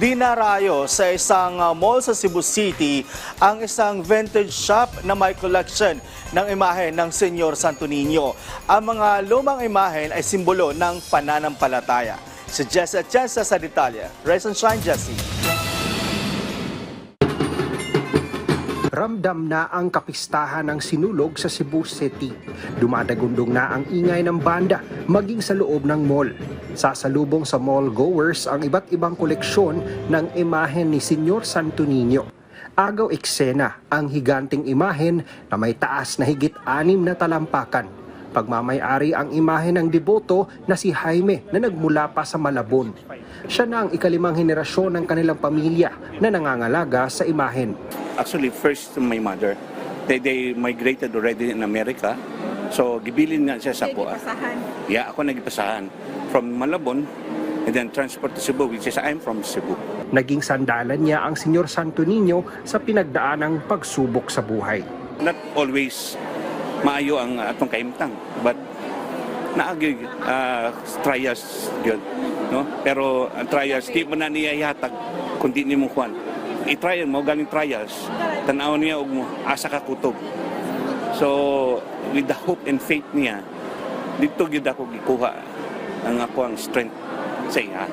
Dinarayo sa isang mall sa Cebu City ang isang vintage shop na may collection ng imahe ng Senyor Santo Niño. Ang mga lumang imahen ay simbolo ng pananampalataya. Si Jessie Atienza sa detalye. Rise and shine, Jessie. Ramdam na ang kapistahan ng sinulog sa Cebu City. Dumadagundong na ang ingay ng banda maging sa loob ng mall. Sasalubong sa mall goers ang iba't ibang koleksyon ng imahen ni Senyor Santo Niño. Agaw eksena ang higanting imahen na may taas na higit 6 na talampakan. Pagmamay-ari ang imahen ng deboto na si Jaime na nagmula pa sa Malabon. Siya na ang ika-5 henerasyon ng kanilang pamilya na nangangalaga sa imahen. Actually, first my mother. They migrated already in America. So, gibilin nga siya sa Pua. Yeah, ako nagipasahan. From Malabon, and then transport to Cebu, which is I'm from Cebu. Naging sandalan niya ang Senyor Santo Niño sa pinagdaanang pagsubok sa buhay. Not always maayo ang atong kaimtang, but naagi trials yun. No? Pero ang trials, di mo na niya ihatag kung di ni mo kuhan. I-trial mo, galing trials, tanaw niya og mo, asa ka kutob. So, with the hope and faith niya, dito gyud ako gikuha ang ako ang strength sa iya.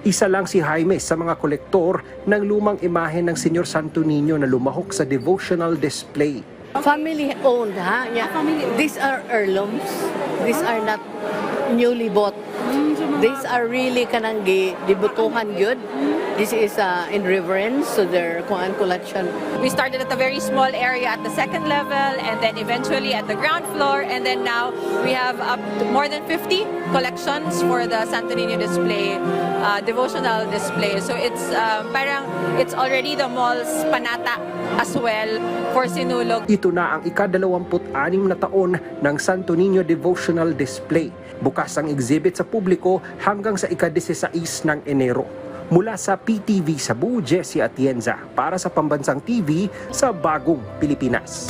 Isa lang si Jaime sa mga kolektor ng lumang imahe ng Senyor Santo Niño na lumahok sa devotional display. Family owned, ha? Yeah. These are heirlooms. These are not newly bought. These are really kanang dibutuhan good. This is in reverence to their kuan collection. We started at a very small area at the second level, and then eventually at the ground floor, and then now we have up to more than 50 collections for the Santo Niño display, devotional display. So it's parang it's already the mall's panata as well for Sinulog. Ito na ang ika-26 na taon ng Santo Niño Devotional Display. Bukas ang exhibit sa publiko hanggang sa ika-16 ng Enero. Mula sa PTV Cebu, Jessie Atienza para sa Pambansang TV sa Bagong Pilipinas.